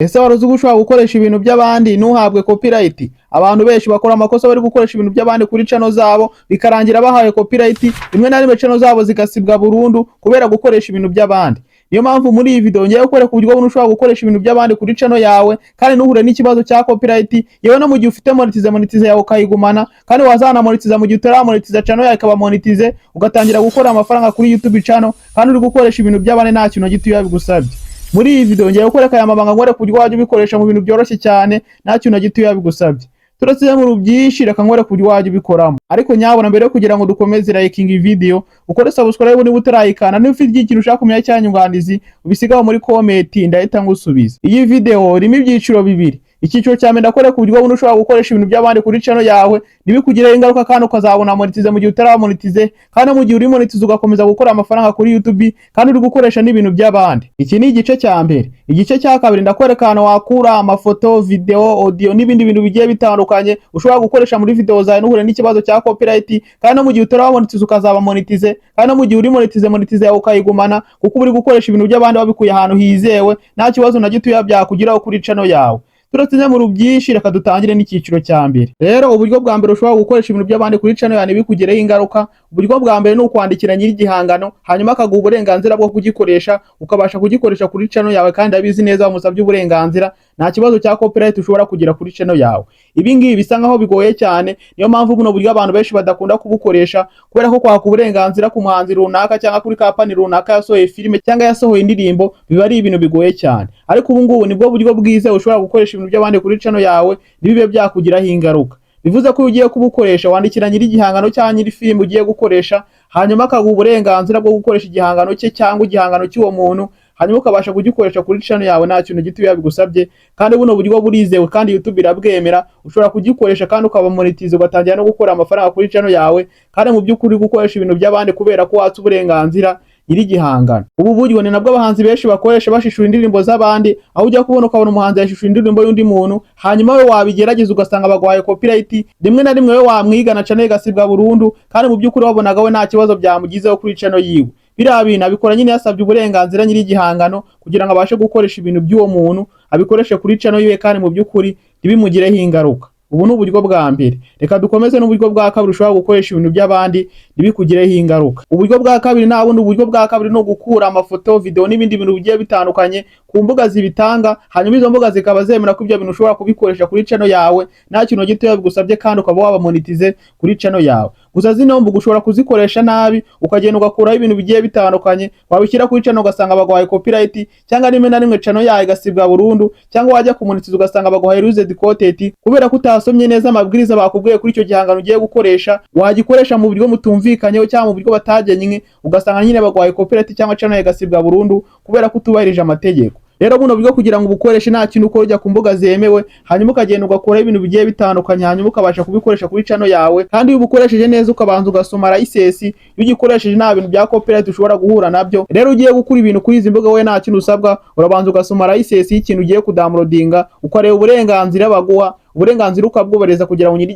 Ese waruzi ko ushobora gukoresha ibintu by'abandi ntuhabwe copyright? Abantu benshi bakora amakosa bari gukoresha ibintu by'abandi kuri channel zabo bikarangira bahaye copyright, rimwe na rimwe channel zabo zigasibwa burundu kubera gukoresha ibintu by'abandi. Niyo mpamvu muri iyi video ngiye kwereka uburyo ushobora gukoresha ibintu by'abandi kuri channel yawe kandi ntuhure n'ikibazo cya copyright, yewe no mu gihe ufite monetize yawe ukayigumana, kandi wazana monetize mu gihe utaramonetize channel yawe ikaba monetize, ugatangira gukora amafaranga kuri YouTube channel kandi uri gukoresha ibintu by'abandi nta kintu gito bigusabye. Muri iyi video ngiye kwereka aya mabanga ngore ku buryo wajya ubikoresha mu bintu byoroshye cyane nta kintu gito bigusabye. Turasize mu byinshi reka ngore ku buryo wajya ubikoramo. Ariko nyabona mbere yo kugira ngo dukomeze liking video, ukore subscribe niba utarayikana, niba ufite ikintu ushaka kumenya cyanyunganizi ubisigaho muri comment ndahita ngusubiza. Iyi video irimo ibyiciro bibiri. Icyiciro cya mbere ndakwereka uburyo ushobora gukoresha ibintu by'abandi kuri channel yawe ntibikugireho ingaruka kandi ukazabona monetize mu gihe utaramonetize, kandi mu gihe uri monetize ugakomeza gukora amafaranga kuri YouTube kandi uri gukoresha n'ibintu by'abandi. Iki ni igice cya mbere. Igice cya kabiri ndakwereka ahantu wakura amafoto, video, audio n'ibindi bintu bigiye bitandukanye ushobora gukoresha muri video zawe ntuhure n'ikibazo cya copyright, kandi no mu gihe utaramonetize ukazaba monetize, kandi no mu gihe uri monetize yawe ukayigumana kuko uri gukoresha ibintu by'abandi wabikuye ahantu hizewe nta kibazo na gito byakugiraho kuri channel yawe. Turatinya mu byinshi reka dutangire n'icyiciro cya mbere. Rero uburyo bwa mbere ushobora gukoresha ibintu by'abandi kuri channel yawe bikugireho ingaruka, uburyo bwa mbere ni ukwandikira nyiri igihangano hanyuma akaguha uburenganzira bwo kugikoresha, ukabasha kugikoresha kuri channel yawe kandi abizi neza wamusabye uburenganzira, nta kibazo cya copyright ushobora kugira kuri channel yawe. Ibi ngibi bisa nkaho bigoye cyane, niyo mpamvu buno buryo abantu benshi badakunda kubukoresha kubera ko kwaka uburenganzira ku muhanzi runaka cyangwa kuri company runaka yasohoye filime cyangwa yasohoye indirimbo biba ari ibintu bigoye cyane. Ariko ubu ngubu nibwo buryo bwiza ushobora gukoresha ibintu by'abandi kuri channel yawe nibibe byakugiraho ingaruka. Bivuze ko ugiye kubukoresha wandikira nyiri igihangano cyangwa nyiri filime ugiye gukoresha, hanyuma akaguha uburenganzira bwo gukoresha igihangano cye cyangwa igihangano cy'uwo muntu, hanyuma ukabasha kugikoresha kuri channel yawe nta kintu gito bigusabye. Kandi buno buryo burizewe kandi YouTube irabwemera, ushobora kugikoresha kandi ukaba monetize ugatangira no gukora amafaranga kuri channel yawe kandi mu by'ukuri gukoresha ibintu by'abandi kubera ko watse uburenganzira nyiri igihangano. Ubu buryo ni nabwo abahanzi benshi bakoresha bashishura indirimbo z'abandi, aho ujya kubona ukabona umuhanzi yashishura indirimbo y'undi muntu hanyuma we wabigerageza ugasanga bagwaye copyright, rimwe na rimwe we wamwigana channel igasibwa burundu kandi mu by'ukuri wabonaga we nta kibazo byamugizeho kuri channel yiwe. Biriya bintu abikora nyine yasabye uburenganzira nyiri igihangano kugira ngo abashe gukoresha ibintu by'uwo muntu abikoreshe kuri channel yiwe kandi mu by'ukuri ntibimugireho ingaruka. Ubu ni uburyo bwa mbere. Reka dukomeze n'uburyo bwa kabiri ushobora gukoresha ibintu by'abandi ntibikugireho ingaruka. Uburyo bwa kabiri nabundi uburyo bwa kabiri no gukura amafoto, video n'ibindi bintu bigiye bitandukanye ku mbuga zibitanga, hanyuma izo mbuga zikaba zemera ko ibyo bintu ushobora kubikoresha kuri channel yawe nta kintu gito bigusabye kandi ukaba waba monetize kuri channel yawe. Gusa zino mbuga ushobora kuzikoresha nabi ukagenda ugakuraho ibintu bigiye bitandukanye, wabishyira kuri channel ugasanga bagwaye copyright, cyangwa rimwe na rimwe channel yawe igasibwa burundu, cyangwa wajya kumonetiza ugasanga bagwaye used content kubera ko utasomye neza amabwiriza bakubwiye kuri icyo gihangano ugiye gukoresha, wagikoresha mu buryo mutumvikanyeho cyangwa mu buryo batagenye ugasanga nyine bagwaye copyright cyangwa channel igasibwa burundu kubera ko utubahirije amategeko. Rero buno buryo kugira ngo ubukoreshe nta kintu ukora ujya ku mbuga zemewe, hanyuma ukagenda ugakora ibintu bigiye bitandukanye hanyuma ukabasha kubikoresha kuri channel yawe, kandi iyo ubukoresheje neza ukabanza ugasoma license, iyo ugikoresheje nta bintu bya copyright ushobora guhura nabyo. Rero ugiye gukura ibintu kuri izi mbuga we nta kintu usabwa, urabanza ugasoma license y'ikintu ugiye kudownloadinga, ukareba uburenganzira baguha, uburenganzira ukabwubareza kugira ngo nyiri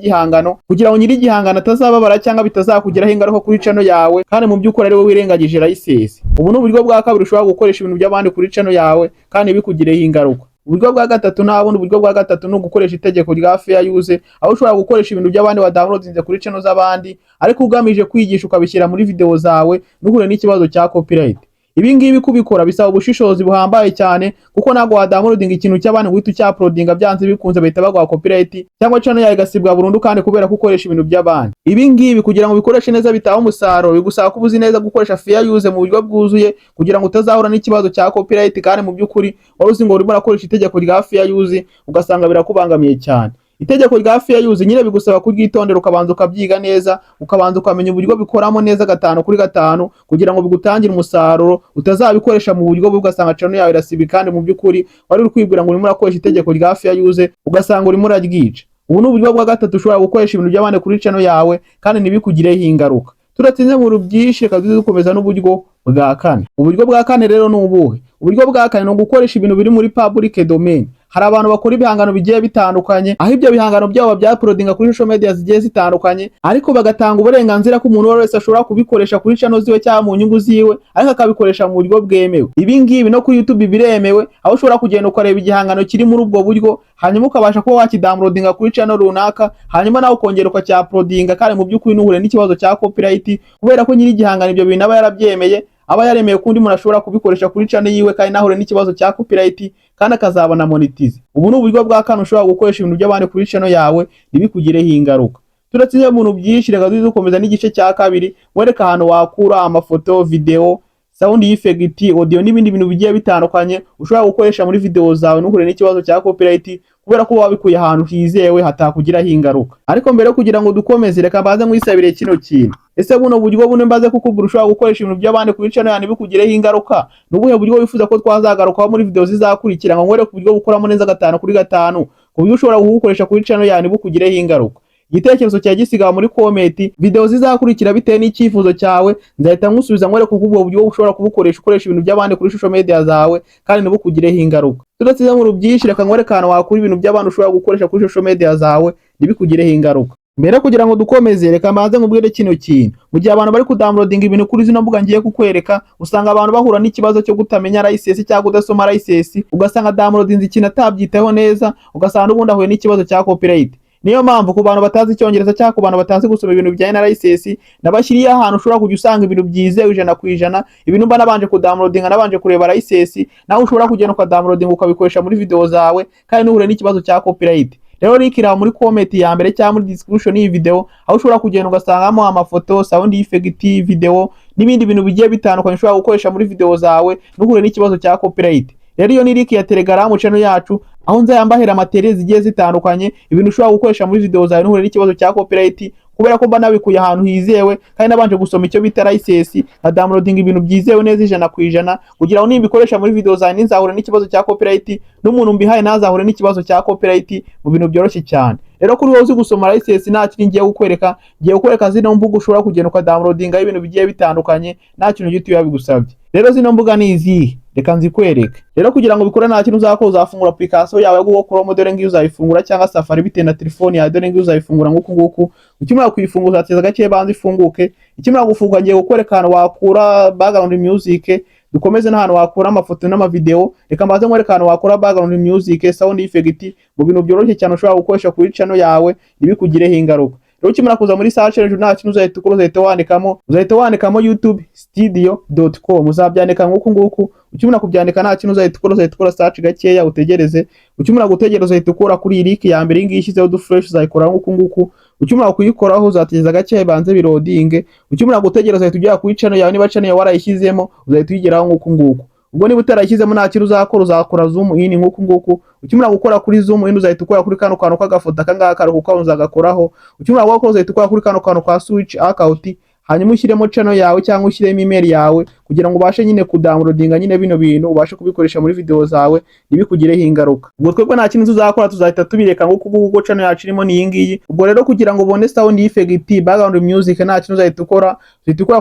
igihangano atazababara cyangwa bitazakugiraho ingaruka kuri channel yawe kandi mu by'ukuri ari we wirengagije license. Ubu ni uburyo bwa kabiri ushobora gukoresha ibintu by'abandi kuri channel yawe kandi bikugireho ingaruka. Uburyo bwa gatatu nabundi uburyo bwa gatatu no gukoresha itegeko rya fair use, aho ushobora gukoresha ibintu by'abandi wa downloadinze kuri channel z'abandi ariko ugamije kwigisha ukabishyira muri video zawe nuhure n'ikibazo cya copyright. Ibi ngibi kubikora bisaba ubushishozi buhambaye cyane kuko ntabwo wa downloading ikintu cy'abandi ngo uhite uploadinga byanze bikunze bahita bagwa copyright cyangwa channel yawe igasibwa burundu kandi kubera ko ukoresha ibintu by'abandi. Ibi ngibi kugira ngo bikoreshe neza bitaho umusaruro bigusaba ko ubuzi neza gukoresha fair use mu buryo bwuzuye kugira ngo utazahura n'ikibazo cya copyright kandi mu by'ukuri wari uzi ngo urimo urakoresha itegeko rya fair use ugasanga birakubangamiye cyane. Itegeko rya fair use nyine bigusaba kuryitondera ukabanza ukabyiga neza, ukabanza ukamenya uburyo bikoramo neza 5 kuri 5 kugira ngo bigutangire umusaruro, utazabikoresha mu buryo ugasanga channel yawe irasibi kandi mu by'ukuri wari uri kwibwira ngo urimo urakoresha itegeko rya fair use ugasanga urimo uraryica. Ubu ni uburyo bwa gatatu ushobora gukoresha ibintu by'abandi kuri channel yawe kandi ntibikugireho ingaruka. Turatinze mu byinshi reka dukomeza n'uburyo bwa kane. Uburyo bwa kane rero ni ubuhe? Uburyo bwa kane no gukoresha ibintu biri muri public domain, hari abantu bakora ibihangano bigiye bitandukanye, aho ibyo bihangano byabo babyaprodinga kuri social media zigiye zitandukanye, ariko bagatanga uburenganzira ko umuntu wese ashobora kubikoresha kuri channel ziwe cyangwa mu nyungu ziwe, ariko akabikoresha mu buryo bwemewe. Ibi ngibi no kuri YouTube biremewe, aho ushobora kugenda ukareba igihangano kiri muri ubwo buryo, hanyuma ukabasha kuba wakidownloadinga kuri channel runaka, hanyuma nawe ukongera ukacyaprodinga, kandi mu by'ukuri ntuhure n'ikibazo cya copyright, kubera ko nyiri igihangano ibyo bintu aba yarabyemeye, aba yaremeye ko undi muntu ashobora kubikoresha kuri channel yiwe, kandi nahure n'ikibazo cya copyright, kandi akazabona monetize. Ubu ni uburyo bwa kane ushobora gukoresha ibintu by'abandi kuri channel yawe ntibikugireho ingaruka. Turatsinze mu byinshi, reka dukomeza n'igice cya kabiri, wereka ahantu wakura amafoto, video, sound effect, audio n'ibindi bintu bigiye bitandukanye ushobora gukoresha muri video zawe ntuhure n'ikibazo cya copyright, kubera ko wabikuye ahantu hizewe hatakugiraho ingaruka. Ariko mbere yo kugira ngo dukomeze, reka mbaze nkwisabire kino kintu. Ese buno buryo bune mbaze kukubwira ushobora gukoresha ibintu by'abandi kuri channel yawe ntibikugireho ingaruka, n'ubuhe buryo wifuza ko twazagarukaho muri video zizakurikira, ngo nkwereke uburyo bukoramo neza 5/5 ku buryo ushobora gukoresha kuri channel yawe ntibikugireho ingaruka? Igitekerezo cya gisiga muri comment, video zizakurikira bitewe n'icyifuzo cyawe, nzahita nkusubiza nkwereke uko ubwo buryo ushobora kubukoresha ukoresha ibintu by'abandi kuri social media zawe kandi ntibukugireho ingaruka. Tudatsinze mu byinshi, reka nkwereke ahantu wakura ibintu by'abandi ushobora gukoresha kuri social media zawe ntibikugireho ingaruka. Mbere kugira ngo dukomeze, reka mbanze nkubwire kino kintu. Mu gihe abantu bari kudownloadinga ibintu kuri zino mbuga ngiye kukwereka, usanga abantu bahura n'ikibazo cyo kutamenya license cyangwa kudasoma license, ugasanga downloadinze ikintu atabyitaho neza, ugasanga ubundi ahuye n'ikibazo cya copyright. Niyo mpamvu ku bantu batazi icyongereza cyangwa ku bantu batazi gusoma ibintu bijyanye na license, nabashyiriye ahantu ushobora kujya usanga ibintu byizewe 100%, ibintu mba nabanje kudownloadinga, nabanje kureba license, naho ushobora kugenda ukadownloadinga ukabikoresha muri video zawe kandi ntuhure n'ikibazo cya copyright. Rero rikira muri comment ya mbere cyangwa muri description y'iyi video, aho ushobora kugenda ugasangamo amafoto, sound effect, video n'ibindi bintu bigiye bitandukanye ushobora gukoresha muri video zawe ntuhure n'ikibazo cya copyright. Rero iyo ni link ya Telegram channel yacu, aho nzayambahera materials zigiye zitandukanye, ibintu ushobora gukoresha muri video zawe ntuhure n'ikibazo cya copyright, kubera ko mba nabikuye ahantu hizewe kandi nabanje gusoma icyo bita license, na downloading ibintu byizewe neza 100%, kugira ngo nimbikoresha muri video zawe ninzahure n'ikibazo cya copyright, n'umuntu mbihaye nazahure n'ikibazo cya copyright mu bintu byoroshye cyane. Rero kuri wowe uzi gusoma license nta kintu ngiye kukwereka zino mbuga ushobora kugenda ukadownloadinga ibintu bigiye bitandukanye, nta kintu gito yabigusabye. Rero zino mbuga ni izihe? Reka nzikwereke. Rero kugira ngo bikore nta kintu uzakora, uzafungura application yawe yo Google Chrome, dore ngiyo uzayifungura, cyangwa Safari bitewe na telefone yawe, dore ngiyo uzayifungura nguku. Ukimara kuyifunguza ateza gake banze ifunguke. Ikimara gufunga ngiye gukwereka ahantu wakura background music, dukomeze n'ahantu wakura amafoto n'amavideo. Reka mbaze nkwereka ahantu wakura background music, sound effect mu bintu byoroshye cyane ushobora gukoresha kuri channel yawe ntibikugireho ingaruka. Rero ukimara kuza muri search hejuru nta kintu uzahita wandikamo youtube-studio.com, uzabyandika nguku. Ukimara kubyandika nta kintu uzahita ukora search gakeya utegereze. Ukimara gutegereza uzahita ukora kuri iyi link ya mbere ingiyi ishyizeho dufresh, uzayikora nguku. Ukimara kuyikoraho uzategeza gakeya banze birodinge. Ukimara gutegereza uzahita ujya kuri channel yawe, niba channel yawe warayishyizemo uzahita uyigeraho nguku. Ubwo niba utarayishyizemo nta kintu uzakora zoom in nguku. Ukimara gukora kuri zoom in uzahita ukora kuri kano kantu k'agafoto akangaka karuhuka uzagakoraho. Ukimara gukora uzahita ukora kuri kano kantu ka switch account, hanyuma ushyiremo channel yawe cyangwa ushyiremo email yawe, kugira ngo ubashe nyine kudownloadinga nyine bino bintu ubashe kubikoresha muri video zawe ntibikugireho ingaruka. Ubwo twebwe nta kintu tuzakora, tuzahita tubireka nguko channel yacu irimo ni iyi ngiyi. Ubwo rero kugira ngo ubone sound effect, background music, nta kintu uzahita ukora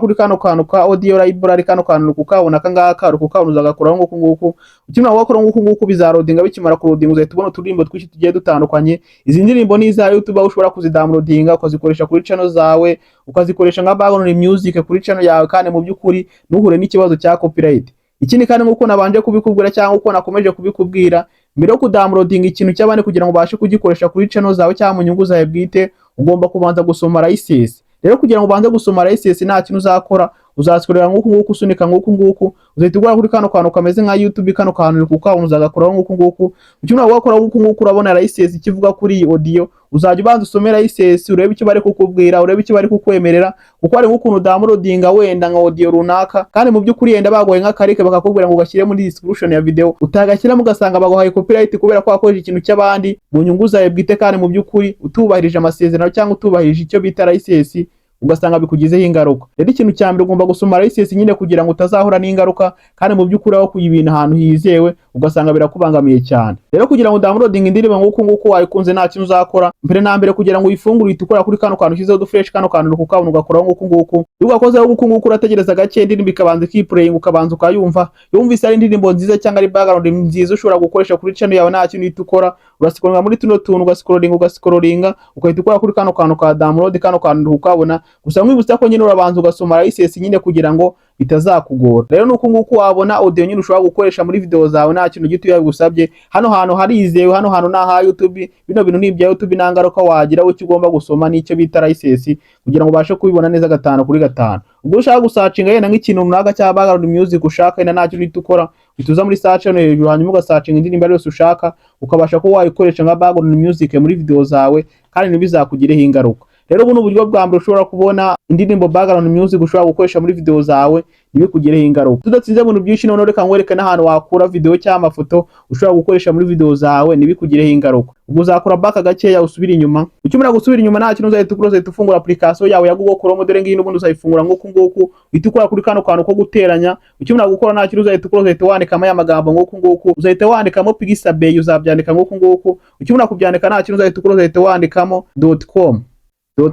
kuri kano kantu ka audio library, kano kantu kukabona kangaka rukuka uzagakoraho nguko. Ukimara gukora nguko bizarodinga, bikimara kurodinga uzahita ubona uturimbo twinshi tugiye dutandukanye. Izi ndirimbo ni za YouTube, aho ushobora kuzidownloadinga ukazikoresha kuri channel zawe, ukazikoresha nka background music kuri channel yawe, kandi mu by'ukuri ntuhure n'ikibazo cya copyright. Ikindi kandi nk'uko nabanje kubikubwira cyangwa uko nakomeje kubikubwira, mbere yo kudownloadinga ikintu cy'abandi kugira ngo ubashe kugikoresha kuri channel zawe cyangwa mu nyungu zawe bwite, ugomba kubanza gusoma license. Rero kugira ngo ubanze gusoma license nta kintu uzakora, uzazikorera nguko usunika nguko. Uzahita ugura kuri kano kantu kameze nka YouTube, kano kantu kukabona uzagakoraho nguko. Ukimara gukora nguko urabona license ikivuga kuri iyi audio, uzajya ubanza usomera license, urebe icyo bari kukubwira, urebe icyo bari kukwemerera, kuko ari nk'ukuntu downloadinga wenda nka audio runaka, kandi mu by'ukuri yenda bagoye nka karike bakakubwira ngo ugashyire muri description ya video, utagashyiramo ugasanga baguhaye copyright kubera ko wakoresha ikintu cy'abandi mu nyungu zawe bwite, kandi mu by'ukuri utubahirije amasezerano cyangwa utubahirije icyo bita license, ugasanga bikugizeho ingaruka. Rero ikintu cya mbere ugomba gusoma license nyine kugira ngo utazahura n'ingaruka, kandi mu by'ukuri aho kuyibintu ahantu hizewe ugasanga birakubangamiye cyane. Rero kugira ngo downloading indirimbo nguko wayikunze nta kintu uzakora, mbere na mbere kugira ngo uyifungure uhita ukora kuri kano kantu ushyizeho dufresh, kano kantu ukabona ugakoraho nguko. Iyo ugakozeho nguko urategereza gake indirimbo ikabanza ikiplaying, ukabanza ukayumva. Yumvise ari indirimbo nziza cyangwa ari background nziza ushobora gukoresha kuri channel yawe nta kintu uhita ukora, urascrollinga muri tuno tuntu ugascrollinga ukahita ukora kuri kano kantu ka download, kano kantu ukabona. Gusa mwibutsa ko nyine urabanza ugasoma license nyine kugira ngo bitazakugora. Rero nuko nguko wabona audio nyine ushobora gukoresha muri video zawe nta kintu gito yagusabye. Hano hantu harizewe, hano hantu na ha YouTube, bino bintu ni ibya YouTube nta ngaruka wagira. Uko ugomba gusoma nicyo bita license kugira ngo ubashe kubibona neza 5 kuri 5. Ubwo ushaka gusacinga yenda nk'ikintu runaka cya background music ushaka yenda nta kintu ukora, bituza muri search hano hejuru, hanyuma ugasacinga indirimbo yose ushaka, ukabasha ko wayikoresha nka background music muri video zawe kandi ntibizakugireho ingaruka. Rero ubu n'uburyo bwa mbere ushobora kubona indirimbo background music ushobora gukoresha muri video zawe ntibikugireho ingaruka. Tudatsinze mu byinshi none reka nkwereke n'ahantu wakura video cyangwa amafoto ushobora gukoresha muri video zawe ntibikugireho ingaruka. Ubwo uzakora back gakeya usubira inyuma. Ukimara gusubira inyuma nta kintu uzahita ukora, uzahita ufungura application yawe ya Google Chrome, dore ngiyi n'ubundi uzayifungura nguko uhita ukora kuri kano kantu ko guteranya. Ukimara gukora nta kintu uzahita ukora, uzahita wandikamo aya magambo nguko uzahita wandikamo Pixabay, uzabyandika nguko. Ukimara kubyandika nta kintu uzahita ukora, uzahita wandikamo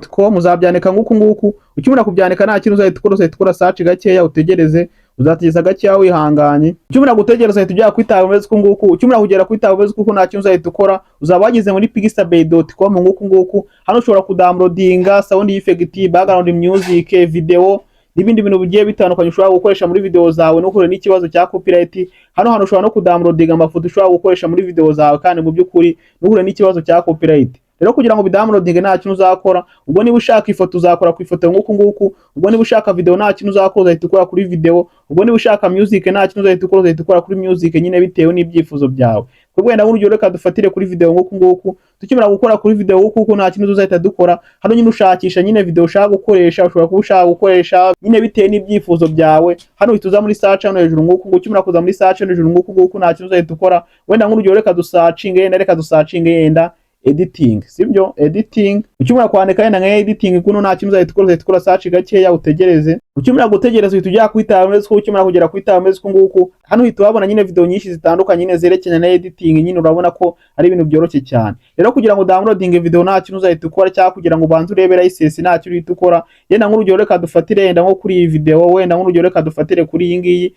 .com uzabyandika nguko. Ukimara kubyandika nta kintu uzahita ukora search gakeya utegereze, uzategeza gakeya wihanganye. Ukimara gutegereza uhita ujya kwitaba umeze nguko. Ukimara kugera kwitaba umeze nguko nta kintu uzahita ukora, uzaba wagize muri pixabay.com nguko. Hano ushobora kudownloadinga sound effect, background music, video n'ibindi bintu bigiye bitandukanye ushobora gukoresha muri video zawe no kure n'ikibazo cya copyright. Hano ushobora no kudownloadinga amafoto ushobora gukoresha muri video zawe kandi mu by'ukuri no kure n'ikibazo cya copyright. Rero kugira ngo bidownloadinge nta kintu uzakora, ubwo niba ushaka ifoto uzakora ku ifoto nguko. Ubwo niba ushaka video nta kintu uzakora, uzahita ukora kuri video. Ubwo niba ushaka music nta kintu uzahita ukora kuri music nyine bitewe n'ibyifuzo byawe. Kubwo wenda nk'urugero reka dufatire kuri video nguko. Tukimara gukora kuri video nguko nta kintu uzahita dukora. Hano nyine ushakisha nyine video ushaka gukoresha, ushobora kuba ushaka gukoresha nyine bitewe n'ibyifuzo byawe. Hano uhita muri search hano hejuru nguko. Ukimara kuza muri search hano hejuru nguko nta kintu uzahita ukora. Wenda nk'urugero reka dusacinge yenda editing, sibyo? Editing. Ukimara kwandika yenda nka editing kuno nta kintu uzahita ukora search gakeya utegereze. Ukimara gutegereza uhita ujya kwitaba umeze ko. Ukimara kugera kwitaba umeze nguko, hano uhita wabona nyine video nyinshi zitandukanye nyine zerekeranye na editing, nyine urabona ko ari ibintu byoroshye cyane. Rero kugira ngo downloading video nta kintu uzahita ukora, cyangwa kugira ngo ubanze urebe license nta kintu uhita ukora, yenda nk'urugero reka dufatire yenda nko kuri iyi video, wenda nk'urugero reka dufatire kuri iyi ngiyi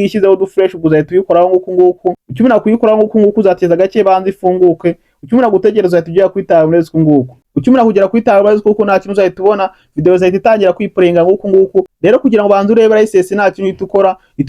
ishyizeho dufresh, uzahita uyikoraho nguko. Ukimara kuyikoraho nguko uzateza gake banze ifunguke. Ukimara gutegereza uhita ujya kwitaba umeze nguko. Ukimara kugera kwitaba umeze nguko nta kintu uzahita ubona, video zahita itangira kwiplayinga nguko. Rero kugira ngo banze urebe license nta kintu uhita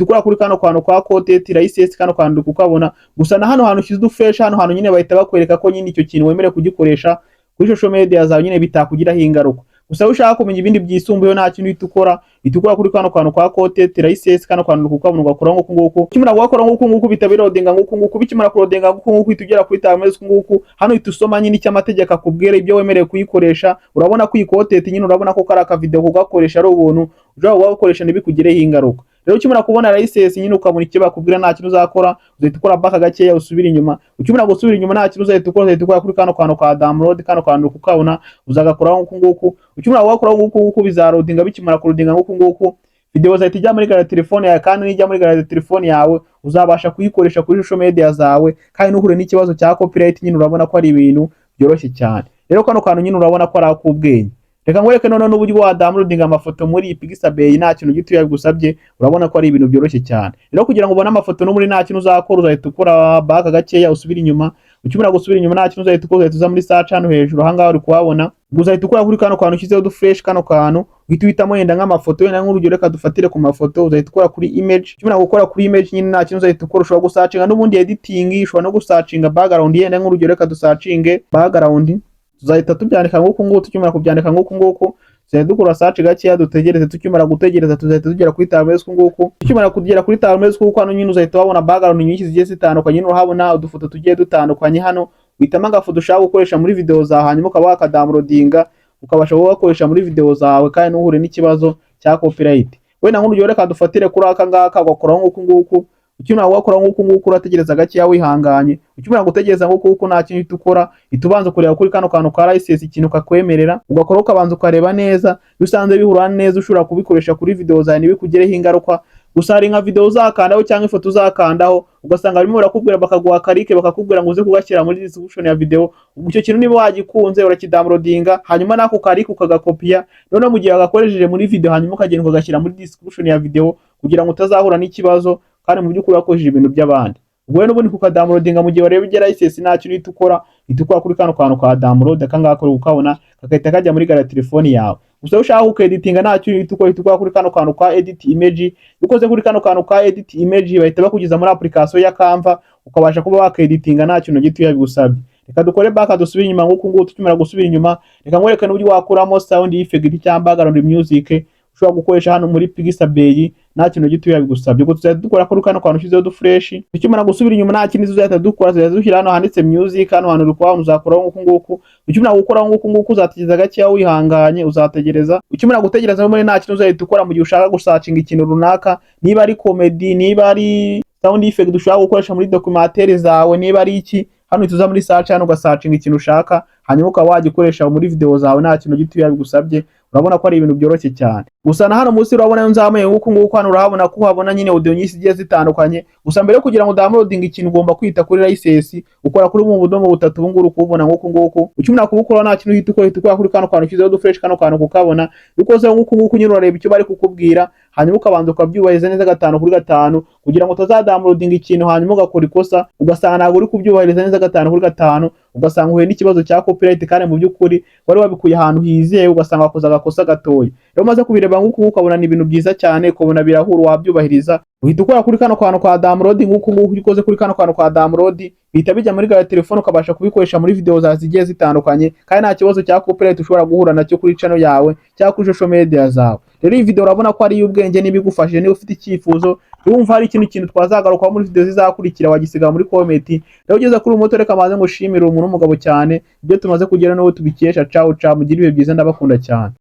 ukora kuri kano kantu kwa content license, kano kantu ukabona. Gusa na hano hantu ushyize dufresh, hano hantu nyine bahita bakwereka ko nyine icyo kintu wemere kugikoresha kuri social media zawe nyine bitakugiraho ingaruka. Gusa ushaka kumenya ibindi byisumbuyeho nta kintu uhita ukora kuri kano kantu kwa content license, kano kantu ukabona ugakora nguko. Ukimara gukora nguko bitabirodinga nguko. Bikimara kurodinga nguko uhita ugera kwitaba umeze nguko. Hano uhita usoma nyine cy'amategeko akubwira ibyo wemerewe kuyikoresha. Urabona ko iyi content nyine urabona ko kari aka video kugakoresha ari ubuntu, ushobora gukoresha ntibikugireho ingaruka. Rero ukimara kubona license nyine ukabona icyo bakubwira nta kintu uzakora, uzahita ukora back gakeya usubira inyuma. Ukimara gusubira inyuma nta kintu uzahita ukora kuri kano kantu ka download, kano kantu ukabona uzagakoraho nguko. Ukimara gukora nguko bizarodinga. Bikimara kurodinga nguko video zahita ijya muri gare telefone yawe, kandi nijya muri gare telefone yawe uzabasha kuyikoresha kuri social media zawe kandi nuhure n'ikibazo cya copyright. Nyine urabona ko ari ibintu byoroshye cyane. Rero kano kantu nyine urabona ko ari akubwenge. Reka nkwereke none n'uburyo wa downloading amafoto muri Pixabay nta kintu gito yagusabye. Urabona ko ari ibintu byoroshye cyane. Rero kugira ngo ubone amafoto no muri nta kintu uzakora, uzahita ukora back gakeya usubira inyuma. Ukimara gusubira inyuma nta kintu uzahita ukora, uzahita uza muri search hano hejuru ahangaha uri kuhabona. Uzahita ukora kuri kano kantu ushyizeho dufresh, kano kantu uhita uhitamo yenda nk'amafoto, yenda nk'urugero reka dufatire ku mafoto. Uzahita ukora kuri image. Ukimara gukora kuri image nyine nta kintu uzahita ukora, ushobora gusacinga n'ubundi editing, ushobora no gusacinga background, yenda nk'urugero reka dusacinge background. Tuzahita tubyandika nguko. Tukimara kubyandika nguko tuzahita dukora search gakeya dutegereze. Tukimara gutegereza tuzahita tugera kuri tablet nguko. Tukimara kugera kuri tablet nguko, hano nyine uzahita wabona background nyinshi zigiye zitandukanye. Nyine urahabona udufoto tugiye dutandukanye. Hano uhitamo agafoto ushaka gukoresha muri video zawe, hanyuma ukaba wakadownloadinga ukabasha gukoresha muri video zawe kandi nuhure n'ikibazo cya copyright. Wenda nk'urugero reka dufatire kuri aka ngaka ugakoraho nguko. ukimara gukora nk'uko nguko urategereza gakeya wihanganye, ukimara gutegereza nk'uko nta kintu uhita ukora, uhita ubanza kureba kuri kano kantu ka license ikintu kakwemerera, ugakora ukabanza ukareba neza, iyo usanze bihura neza ushobora kubikoresha kuri video zawe ntibikugireho ingaruka. Gusa hari nka video uzakandaho cyangwa ifoto uzakandaho ugasanga barimo barakubwira bakaguha karike bakakubwira ngo uze kugashyira muri description ya video, icyo kintu niba wagikunze urakidownloadinga hanyuma nako karike ukagakopiya, none mu gihe wagakoresheje muri video hanyuma ukagenda ukagashyira muri description ya video kugira ngo utazahura n'ikibazo kandi mu by'ukuri wakoresheje ibintu by'abandi. Ubwo n'ubundi kukadownloadinga mu gihe wareba igera license nta kintu uhita ukora kuri kano kantu ka download akangaka ukabona kakahita kajya muri gara telefoni yawe. Gusa ushaka ukeditinga nta kintu uhita ukora kuri kano kantu ka edit image, ukoze kuri kano kantu ka edit image bahita bakugiza muri application ya Canva ukabasha kuba wakeditinga nta kintu gito yabigusabye. Reka dukore back dusubira inyuma nk'uko nguko tukimara gusubira inyuma, reka nkwereke n'uburyo wakuramo sound effect cyangwa background music ushobora gukoresha hano muri Pixabay nta kintu gito yabigusabye. Ubwo tuzahita dukora kuri kano kantu ushizeho du fresh, ukimara gusubira inyuma nta kintu tuzahita dukora, tuzahita dushyira hano handitse music, hano hantu uri kuhabona uzakoraho nk'uko nguko. Ukimara gukoraho nk'uko nguko uzategereza gakeya wihanganye, uzategereza. Ukimara gutegereza muri nta kintu uzahita ukora mu gihe ushaka gusearchinga ikintu runaka, niba ari comedy, niba ari sound effect ushaka gukoresha muri documentaire zawe, niba ari iki, hano tuza muri search hano ugasearchinga ikintu ushaka hanyuma ukaba wagikoresha muri video zawe nta kintu gito yabigusabye. Urabona ko ari ibintu byoroshye cyane. Gusa na hano munsi urabona nzamuye nk'uko nguko hano urahabona ko habona nyine audio nyinshi zigiye zitandukanye. Gusa mbere yo kugira ngo downloading ikintu ugomba kwita kuri license, ukora kuri mu budomo butatu bunguru kubona nk'uko nguko. Ukimara kubukora nta kintu uhita ukora kuri kano kantu kizeho du fresh kano kantu kukabona. Bikoze nk'uko nguko nyine urareba icyo bari kukubwira hanyuma ukabanza ukabyubahiriza neza 5 kuri 5 kugira ngo utazadownloading ikintu hanyuma ugakora ikosa ugasanga ntabwo uri kubyubahiriza neza 5 kuri 5 ugasanga uhuye n'ikibazo cya copyright kandi mu by'ukuri wari wabikuye ahantu hizewe ugasanga wakoze agakosa gatoya. Rero maze kubireba nk'uko ukabona ni ibintu byiza cyane, kubona birahura wabyubahiriza, uhita ukora kuri kano kantu kwa download nk'uko nguko ukoze kuri kano kantu kwa download bihita bijya muri gara telefone ukabasha kubikoresha muri video zazigiye zitandukanye kandi nta kibazo cya copyright ushobora guhura nacyo kuri channel yawe cyangwa kuri social media zawe. Rero iyi video urabona ko ari y'ubwenge n'ibigufashije, niba ufite icyifuzo wumva hari ikintu twazagaruka muri video zizakurikira wagisiga muri comment. Rero ugeze kuri umuto reka maze ngo shimire umuntu w'umugabo cyane ibyo tumaze kugera n'uwo tubikesha. Ciao ciao, mugire ibihe byiza, ndabakunda cyane.